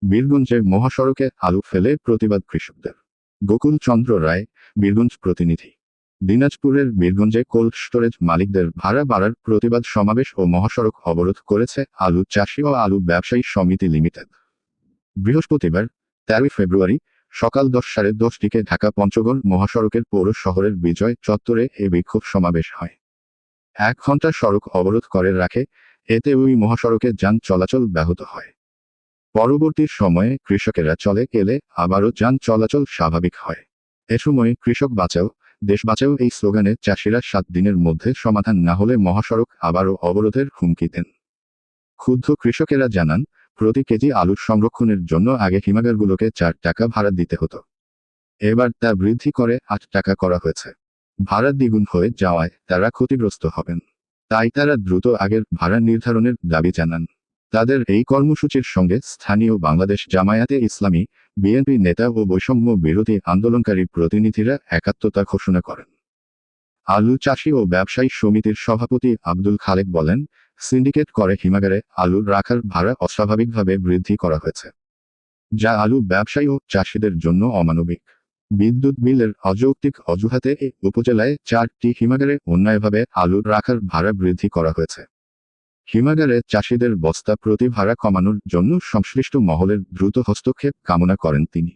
বীরগঞ্জে মহাসড়কে আলু ফেলে প্রতিবাদ কৃষকদের। গোকুল চন্দ্র রায়, বীরগঞ্জ প্রতিনিধি। দিনাজপুরের বীরগঞ্জে কোল্ড স্টোরেজ মালিকদের ভাড়া বাড়ার প্রতিবাদ সমাবেশ ও মহাসড়ক অবরোধ করেছে আলু চাষী ও আলু ব্যবসায়ী সমিতি লিমিটেড। বৃহস্পতিবার 13 ফেব্রুয়ারি সকাল 10:10 ঢাকা পঞ্চগড় মহাসড়কের পৌর শহরের বিজয় চত্বরে এ বিক্ষোভ সমাবেশ হয়। 1 ঘণ্টা সড়ক অবরোধ করে রাখে, এতে ওই মহাসড়কে যান চলাচল ব্যাহত হয়। পরবর্তী সময়ে কৃষকেরা চলে গেলে আবারও যান চলাচল স্বাভাবিক হয়। এ সময় কৃষক বাঁচাও, দেশ বাঁচাও এই স্লোগানে চাষিরা 7 দিনের মধ্যে সমাধান না হলে মহাসড়ক আবারও অবরোধের হুমকি দেন। ক্ষুব্ধ কৃষকেরা জানান, প্রতি কেজি আলুর সংরক্ষণের জন্য আগে হিমাগারগুলোকে 4 টাকা ভাড়া দিতে হতো। এবার তা বৃদ্ধি করে 8 টাকা করা হয়েছে। ভাড়া দ্বিগুণ হয়ে যাওয়ায় তারা ক্ষতিগ্রস্ত হবেন। তাই তারা দ্রুত আগের ভাড়া নির্ধারণের দাবি জানান। তাদের এই কর্মসূচির সঙ্গে স্থানীয় বাংলাদেশ জামায়াতে ইসলামী, বিএনপি নেতা ও বৈষম্য বিরোধী আন্দোলনকারী প্রতিনিধিরা একাত্মতা ঘোষণা করেন। আলু চাষী ও ব্যবসায়ী সমিতির সভাপতি আব্দুল খালেক বলেন, সিন্ডিকেট করে হিমাগারে আলু রাখার ভাড়া অস্বাভাবিকভাবে বৃদ্ধি করা হয়েছে, যা আলু ব্যবসায়ী ও চাষিদের জন্য অমানবিক। বিদ্যুৎ বিলের অযৌক্তিক অজুহাতে এই উপজেলায় 4টি হিমাগারে অন্যায়ভাবে আলু রাখার ভাড়া বৃদ্ধি করা হয়েছে। হিমাগারে চাষিদের বস্তা প্রতি ভাড়া কমানোর জন্য সংশ্লিষ্ট মহলের দ্রুত হস্তক্ষেপ কামনা করেন তিনি।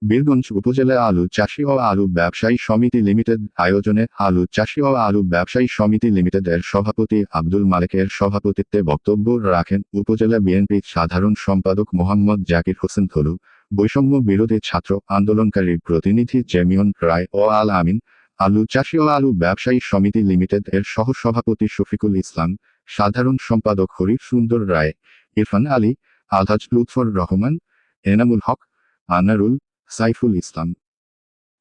বীরগঞ্জ উপজেলা আলু চাষী ও আলু ব্যবসায়ী সমিতি লিমিটেড আয়োজনে আলু চাষী ও আলু ব্যবসায়ী সমিতি লিমিটেডের সভাপতি আব্দুল মালেকের সভাপতিত্বে বক্তব্য রাখেন উপজেলা বিএনপি সাধারণ সম্পাদক মোহাম্মদ জাকির হোসেন থলু, বৈষম্য বিরোধী ছাত্র আন্দোলনকারী প্রতিনিধি জেমিয়ন রায় ও আল আমিন, আলু চাষী ও আলু ব্যবসায়ী সমিতি লিমিটেড এর সহ সভাপতি শফিকুল ইসলাম, সাধারণ সম্পাদক হরি সুন্দর রায়, ইরফান আলী, আলহাজ লুৎফর রহমান, এনামুল হক, আনারুল, সাইফুল ইসলাম।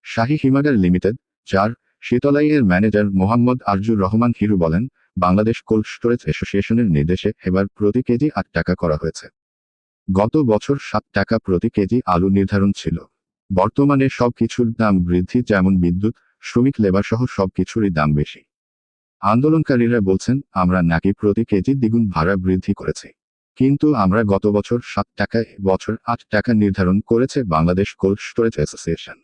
শাহী হিমাগার লিমিটেড 4 শীতলাই এর ম্যানেজার মোহাম্মদ আরজুর রহমান হিরু বলেন, বাংলাদেশ কোল্ড স্টোরেজ অ্যাসোসিয়েশনের নির্দেশে এবার প্রতি কেজি 8 টাকা করা হয়েছে। গত বছর 7 টাকা প্রতি কেজি আলু নির্ধারণ ছিল। বর্তমানে সব কিছুর দাম বৃদ্ধি, যেমন বিদ্যুৎ, শ্রমিক লেবার সহ সব কিছুরই দাম বেশি। আন্দোলনকারীরা বলছেন, আমরা নাকি প্রতি কেজি দ্বিগুণ ভাড়া বৃদ্ধি করেছি, কিন্তু আমরা গত বছর 7 টাকা, বছর 8 টাকা নির্ধারণ করেছে Bangladesh cold storage association.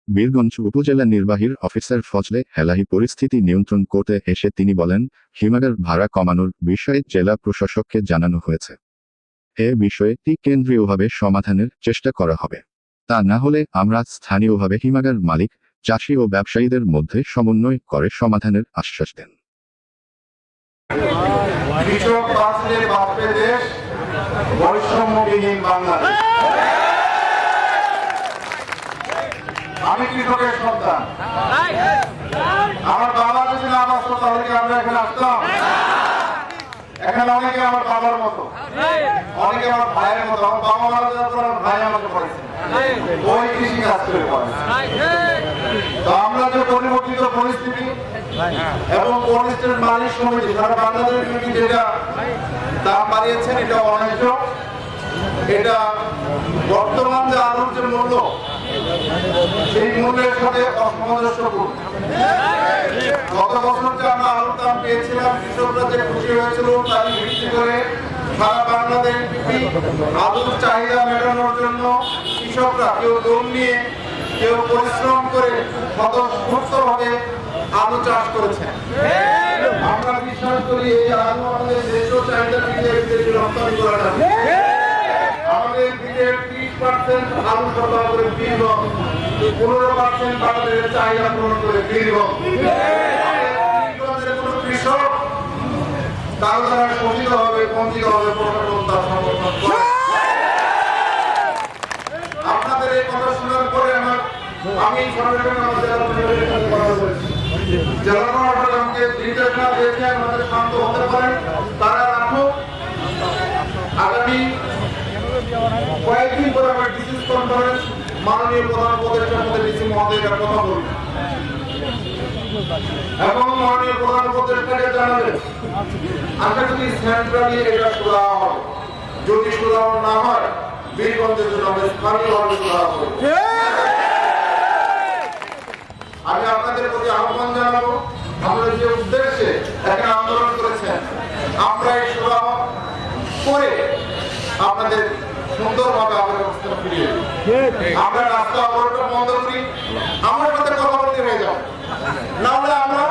Birganj উপজেলা নির্বাহীর অফিসার ফজলে হেলাহি পরিস্থিতি নিয়ন্ত্রণ করতে এসে তিনি বলেন, হিমাগার ভাড়া কমানোর বিষয়ে জেলা প্রশাসককে জানানো হয়েছে। এ বিষয়টি কেন্দ্রীয়ভাবে সমাধানের চেষ্টা করা হবে। তা না হলে আমরা স্থানীয়ভাবে হিমাগার মালিক, চাষী ও ব্যবসায়ীদের মধ্যে সমন্বয় করে সমাধানের আশ্বাস দেন। কৃষক বাঁচলে বাঁচবে দেশ, বৈষম্যবিহীন বাংলাদেশ। আমি কৃষকের সন্তান। আমার বাবা যদি না বাঁচতো তাহলে কি আমরা এখানে আসতাম? এখানে অনেকে আমার বাবার মতো, অনেকে আমার ভাইয়ের মতো। আমার বাবা মারা যাওয়ার পর আমার ভাই আমাকে পড়েছে, ওই কৃষি কাজ করে পড়েছে। তো আমরা যে পরিবর্তিত পরিস্থিতি এবং পরিস্থিতির মালিক সমিতি সারা বাংলাদেশ যেটা দাম বাড়িয়েছেন, এটা অন্যায্য। এটা বর্তমান যে আলুর যে মূল্য, সেই মূল্যের সাথে অসামঞ্জস্যপূর্ণ। গত বছর যে আমরা আলুর দাম পেয়েছিলাম, কৃষকরা যে খুশি হয়েছিল, তাই ভিত্তি করে সারা বাংলাদেশ আলুর চাহিদা মেটানোর জন্য কৃষকরা কেউ লোন নিয়ে, কেউ পরিশ্রম করে স্বতঃস্ফূর্তভাবে আলু চাষ করেছে। আমরা বিশ্বাস করি এই আলু আমাদের দেশীয় চাহিদা মিটিয়ে রপ্তানি করা যাবে। আমাদের দেশের 30% আলু সরবরাহ করে বীরগঞ্জ, 15% বাংলাদেশের চাহিদা পূরণ করে বীরগঞ্জ। বীরগঞ্জের কোনো কৃষক কারো দ্বারা শোষিত হবে, বঞ্চিত হবে, প্রশাসন তার সমর্থন করে। আপনাদের এই কথা শোনার পরে আমি সরকারের আমাদের জেলা প্রশাসক আমাকে নির্দেশনা দিয়েছে, আমাদের শান্ত হতে পারেন, তারা রাখুক। আগামী কয়েকদিন পরে আমরা ডিসিস কনফারেন্স মাননীয় প্রধান উপদেষ্টার মধ্যে ডিসি মহোদয়ের কথা বলব এবং মাননীয় প্রধান উপদেষ্টাকে জানাবেন, আমরা যদি সেন্ট্রালি এটা সুরা হয়, যদি সুরা না হয়, বীরগঞ্জের জন্য আমরা স্থানীয়ভাবে সুরা করব। আমি আপনাদের প্রতি আহ্বান জানাবো, আমরা যে উদ্দেশ্যে একটা আন্দোলন করেছেন, আমরা এই সুরা করে আপনাদের সুন্দরভাবে আমাদের অবস্থান ফিরিয়ে দিই। আমরা রাস্তা অবরোধ বন্ধ করি, আমার সাথে কথা বলতে হয়ে যাও, নাহলে আমরা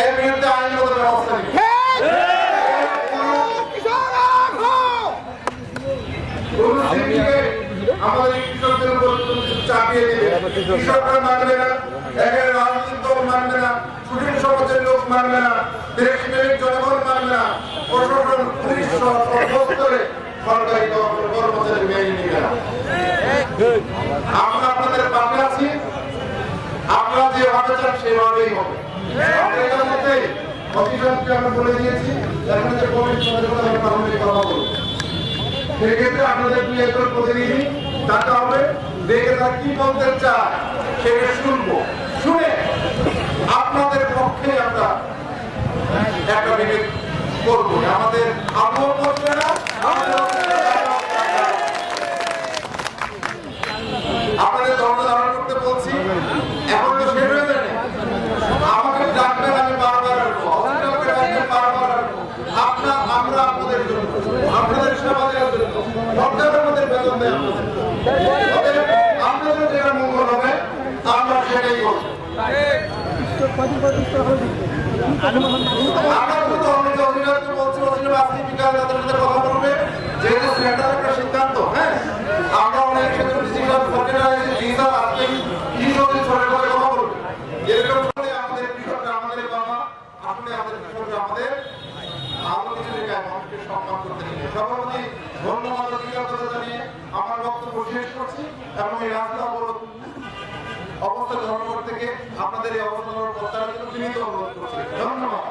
এর বিরুদ্ধে আইনগত ব্যবস্থা নিই। আমাদের কৃষকদের উপর চাপিয়ে দিবে, কৃষকরা মানবে না, এখানে রাজনৈতিক দল মানবে না, সুশীল সমাজের লোক মানবে না, দেশপ্রেমিক জনগণ মানবে না, প্রশাসন পুলিশ সর্বস্তরে সরকারি কর্মচারী মেনে নিবে না। আমরা আপনাদের পাশে আছি, আপনারা যেভাবে চান সেভাবেই হবে। আমরা এটার মধ্যে অফিসারকে আমরা বলে দিয়েছি, এখন যে কমিশন কথা বলবো, সেক্ষেত্রে আপনাদের 2 একর প্রতিনিধি ডাকা হবে, দেখে তারা কি বলতে চায় সেটা শুনবো, শুনে আপনাদের পক্ষে আমরা একটা বিবেক করবো। আমাদের আগ্রহ করবে না, আপনাদের ধর্ম ধারণ করতে বলছি, এখন তো শেষ হয়ে যাবে, আমাকে ডাকবেন, আমি বারবার আসবো, অফিসারকে ডাকবেন, বারবার আসবো। আমরা আপনাদের জন্য, আপনাদের সেবা দেওয়ার জন্য, সরকার আমাদের বেতন দেয় আপনাদের, আপনাদের যেটা মঙ্গল হবে আমরা সেটাই করবো। আমরা কিন্তু অনেকে অধিকারকে বলছি, আজকে বিকালে তাদের সাথে কথা বলবে, যেহেতু সেটার একটা সিদ্ধান্ত, হ্যাঁ, আমরা অনেক ক্ষেত্রে ডিসিশন আজকে কি যদি ছোট করে কথা বলবে, এরকম করে আমাদের কৃষকরা আমাদের বাবা, আসলে আমাদের কৃষকরা আমাদের আরো কিছু জায়গায় মানুষকে সম্মান করতে নিয়ে সভাপতি ধন্যবাদ কৃতজ্ঞতা জানিয়ে আমার বক্তব্য শেষ করছি এবং এই রাস্তা অবরোধ অবস্থা ধর্মঘট থেকে আপনাদের এই অবস্থান প্রত্যাহারের জন্য বিনীত অনুরোধ করছি। ধন্যবাদ।